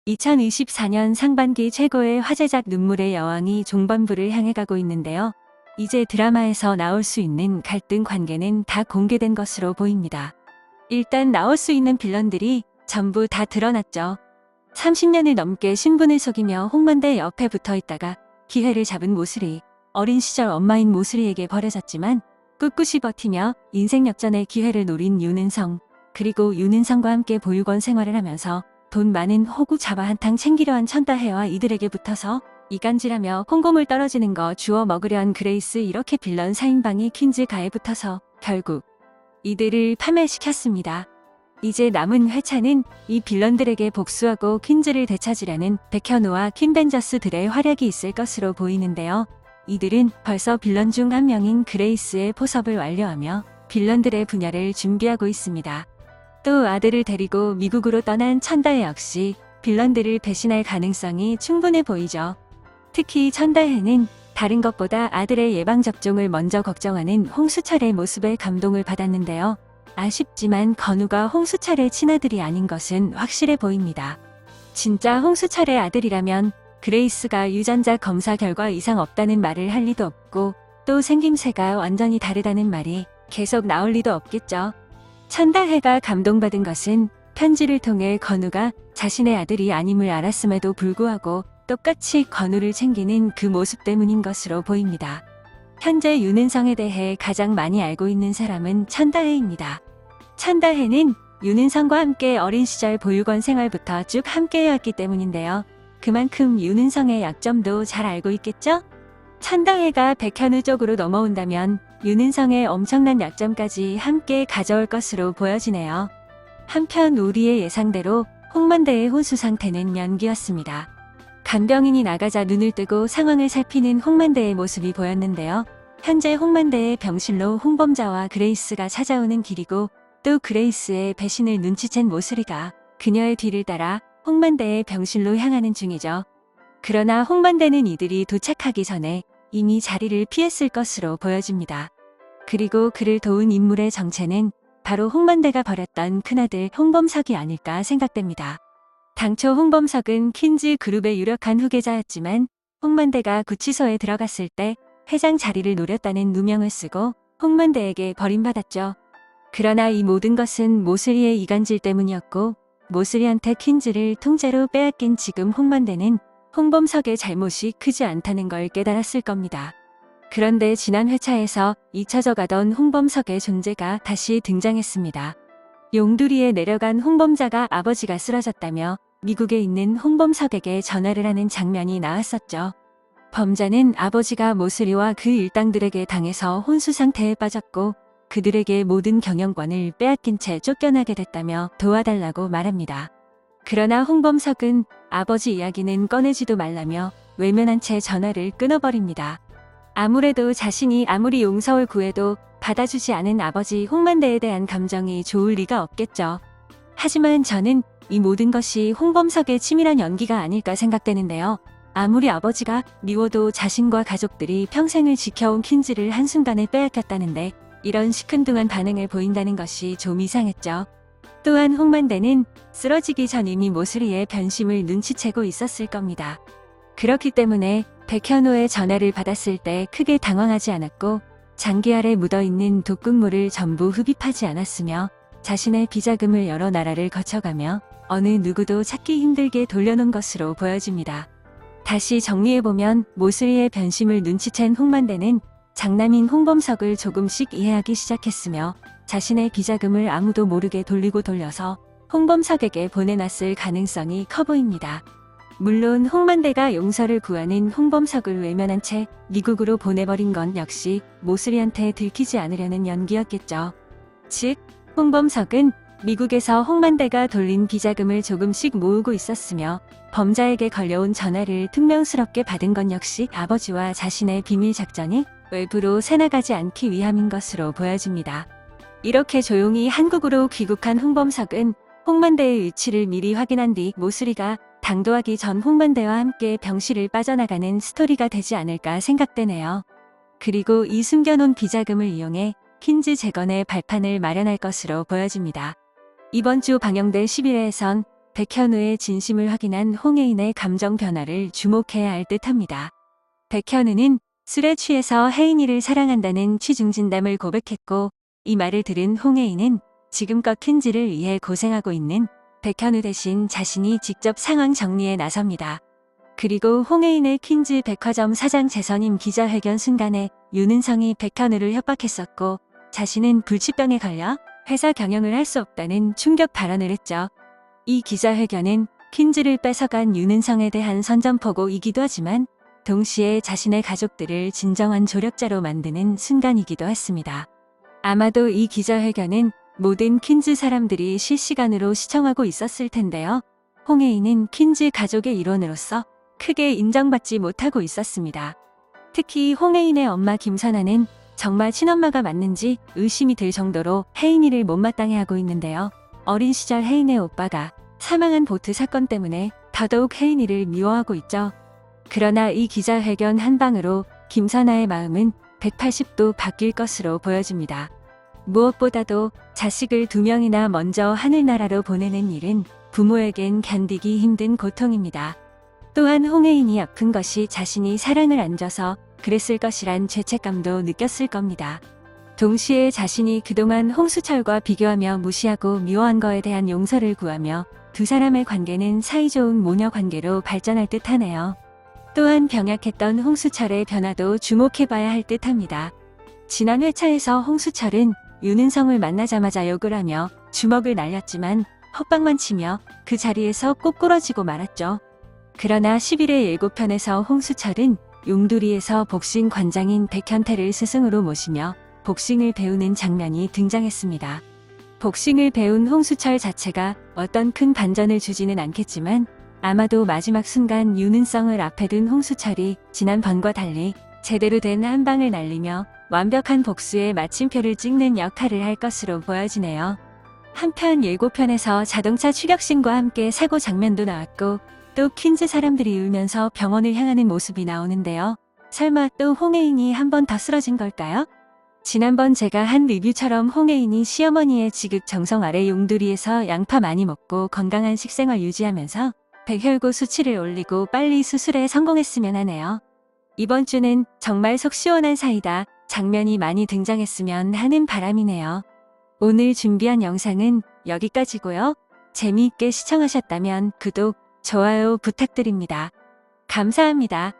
2024년 상반기 최고의 화제작 눈물의 여왕이 종반부를 향해 가고 있는데요. 이제 드라마에서 나올 수 있는 갈등 관계는 다 공개된 것으로 보입니다. 일단 나올 수 있는 빌런들이 전부 다 드러났죠. 30년을 넘게 신분을 속이며 홍만대 옆에 붙어 있다가 기회를 잡은 모슬이, 어린 시절 엄마인 모슬이에게 버려졌지만 꿋꿋이 버티며 인생 역전의 기회를 노린 윤은성, 그리고 윤은성과 함께 보육원 생활을 하면서 돈 많은 호구 잡아 한탕 챙기려 한 천다혜와 이들에게 붙어서 이간질하며 콩고물 떨어지는 거 주워 먹으려 한 그레이스, 이렇게 빌런 4인방이 퀸즈가에 붙어서 결국 이들을 파멸시켰습니다. 이제 남은 회차는 이 빌런들에게 복수하고 퀸즈를 되찾으려는 백현우와 퀸벤저스들의 활약이 있을 것으로 보이는데요. 이들은 벌써 빌런 중 한 명인 그레이스의 포섭을 완료하며 빌런들의 분열을 준비하고 있습니다. 또 아들을 데리고 미국으로 떠난 천다혜 역시 빌런들을 배신할 가능성이 충분해 보이죠. 특히 천다혜는 다른 것보다 아들의 예방접종을 먼저 걱정하는 홍수철의 모습에 감동을 받았는데요. 아쉽지만 건우가 홍수철의 친아들이 아닌 것은 확실해 보입니다. 진짜 홍수철의 아들이라면 그레이스가 유전자 검사 결과 이상 없다는 말을 할 리도 없고, 또 생김새가 완전히 다르다는 말이 계속 나올 리도 없겠죠. 천다혜가 감동받은 것은 편지를 통해 건우가 자신의 아들이 아님을 알았음에도 불구하고 똑같이 건우를 챙기는 그 모습 때문인 것으로 보입니다. 현재 윤은성에 대해 가장 많이 알고 있는 사람은 천다혜입니다. 천다혜는 윤은성과 함께 어린 시절 보육원 생활부터 쭉 함께해왔기 때문인데요. 그만큼 윤은성의 약점도 잘 알고 있겠죠? 천다혜가 백현우 쪽으로 넘어온다면 윤은성의 엄청난 약점까지 함께 가져올 것으로 보여지네요. 한편 우리의 예상대로 홍만대의 혼수 상태는 연기였습니다. 간병인이 나가자 눈을 뜨고 상황을 살피는 홍만대의 모습이 보였는데요. 현재 홍만대의 병실로 홍범자와 그레이스가 찾아오는 길이고, 또 그레이스의 배신을 눈치챈 모슬이가 그녀의 뒤를 따라 홍만대의 병실로 향하는 중이죠. 그러나 홍만대는 이들이 도착하기 전에 이미 자리를 피했을 것으로 보여집니다. 그리고 그를 도운 인물의 정체는 바로 홍만대가 버렸던 큰아들 홍범석이 아닐까 생각됩니다. 당초 홍범석은 퀸즈 그룹의 유력한 후계자였지만 홍만대가 구치소에 들어갔을 때 회장 자리를 노렸다는 누명을 쓰고 홍만대에게 버림받았죠. 그러나 이 모든 것은 모슬이의 이간질 때문이었고, 모슬이한테 퀸즈를 통째로 빼앗긴 지금 홍만대는 홍범석의 잘못이 크지 않다는 걸 깨달았을 겁니다. 그런데 지난 회차에서 잊혀져가던 홍범석의 존재가 다시 등장했습니다. 용두리에 내려간 홍범자가 아버지가 쓰러졌다며 미국에 있는 홍범석에게 전화를 하는 장면이 나왔었죠. 범자는 아버지가 모슬이와 그 일당들에게 당해서 혼수 상태에 빠졌고 그들에게 모든 경영권을 빼앗긴 채 쫓겨나게 됐다며 도와달라고 말합니다. 그러나 홍범석은 아버지 이야기는 꺼내지도 말라며 외면한 채 전화를 끊어버립니다. 아무래도 자신이 아무리 용서를 구해도 받아주지 않은 아버지 홍만대에 대한 감정이 좋을 리가 없겠죠. 하지만 저는 이 모든 것이 홍범석의 치밀한 연기가 아닐까 생각되는데요. 아무리 아버지가 미워도 자신과 가족들이 평생을 지켜온 퀸즈를 한순간에 빼앗겼다는데 이런 시큰둥한 반응을 보인다는 것이 좀 이상했죠. 또한 홍만대는 쓰러지기 전 이미 모슬이의 변심을 눈치채고 있었을 겁니다. 그렇기 때문에 백현우의 전화를 받았을 때 크게 당황하지 않았고 장기 아래 묻어있는 독극물을 전부 흡입하지 않았으며 자신의 비자금을 여러 나라를 거쳐가며 어느 누구도 찾기 힘들게 돌려놓은 것으로 보여집니다. 다시 정리해보면 모슬이의 변심을 눈치챈 홍만대는 장남인 홍범석을 조금씩 이해하기 시작했으며 자신의 비자금을 아무도 모르게 돌리고 돌려서 홍범석에게 보내놨을 가능성이 커 보입니다. 물론 홍만대가 용서를 구하는 홍범석을 외면한 채 미국으로 보내버린 건 역시 모슬이한테 들키지 않으려는 연기였겠죠. 즉, 홍범석은 미국에서 홍만대가 돌린 비자금을 조금씩 모으고 있었으며 범자에게 걸려온 전화를 퉁명스럽게 받은 건 역시 아버지와 자신의 비밀 작전이 외부로 새나가지 않기 위함인 것으로 보여집니다. 이렇게 조용히 한국으로 귀국한 홍범석은 홍만대의 위치를 미리 확인한 뒤 모슬이가 당도하기 전 홍만대와 함께 병실을 빠져나가는 스토리가 되지 않을까 생각되네요. 그리고 이 숨겨놓은 비자금을 이용해 퀸즈 재건의 발판을 마련할 것으로 보여집니다. 이번 주 방영될 11회에선 백현우의 진심을 확인한 홍혜인의 감정 변화를 주목해야 할 듯합니다. 백현우는 술에 취해서 혜인이를 사랑한다는 취중진담을 고백했고, 이 말을 들은 홍혜인은 지금껏 킨즈를 위해 고생하고 있는 백현우 대신 자신이 직접 상황 정리에 나섭니다. 그리고 홍혜인의 퀸즈 백화점 사장 재선임 기자회견 순간에 윤은성이 백현우를 협박했었고, 자신은 불치병에 걸려 회사 경영을 할 수 없다는 충격 발언을 했죠. 이 기자회견은 퀸즈를 뺏어간 윤은성에 대한 선전포고이기도 하지만 동시에 자신의 가족들을 진정한 조력자로 만드는 순간이기도 했습니다. 아마도 이 기자회견은 모든 퀸즈 사람들이 실시간으로 시청하고 있었을 텐데요. 홍혜인은 퀸즈 가족의 일원으로서 크게 인정받지 못하고 있었습니다. 특히 홍혜인의 엄마 김선아는 정말 친엄마가 맞는지 의심이 들 정도로 혜인이를 못마땅해하고 있는데요. 어린 시절 혜인의 오빠가 사망한 보트 사건 때문에 더더욱 혜인이를 미워하고 있죠. 그러나 이 기자회견 한 방으로 김선아의 마음은 180도 바뀔 것으로 보여집니다. 무엇보다도 자식을 2명이나 먼저 하늘나라로 보내는 일은 부모에겐 견디기 힘든 고통입니다. 또한 홍혜인이 아픈 것이 자신이 사랑을 안 줘서 그랬을 것이란 죄책감도 느꼈을 겁니다. 동시에 자신이 그동안 홍수철과 비교하며 무시하고 미워한 거에 대한 용서를 구하며 두 사람의 관계는 사이좋은 모녀 관계로 발전할 듯하네요. 또한 병약했던 홍수철의 변화도 주목해봐야 할 듯합니다. 지난 회차에서 홍수철은 윤은성을 만나자마자 욕을 하며 주먹을 날렸지만 헛방만 치며 그 자리에서 꼬꾸러지고 말았죠. 그러나 11회 예고편에서 홍수철은 용두리에서 복싱 관장인 백현태를 스승으로 모시며 복싱을 배우는 장면이 등장했습니다. 복싱을 배운 홍수철 자체가 어떤 큰 반전을 주지는 않겠지만 아마도 마지막 순간 윤은성을 앞에 둔 홍수철이 지난번과 달리 제대로 된 한 방을 날리며 완벽한 복수의 마침표를 찍는 역할을 할 것으로 보여지네요. 한편 예고편에서 자동차 추격신과 함께 사고 장면도 나왔고 또 퀸즈 사람들이 울면서 병원을 향하는 모습이 나오는데요. 설마 또 홍혜인이 한 번 더 쓰러진 걸까요? 지난번 제가 한 리뷰처럼 홍혜인이 시어머니의 지극 정성 아래 용두리에서 양파 많이 먹고 건강한 식생활 유지하면서 백혈구 수치를 올리고 빨리 수술에 성공했으면 하네요. 이번 주는 정말 속 시원한 사이다 장면이 많이 등장했으면 하는 바람이네요. 오늘 준비한 영상은 여기까지고요. 재미있게 시청하셨다면 구독, 좋아요 부탁드립니다. 감사합니다.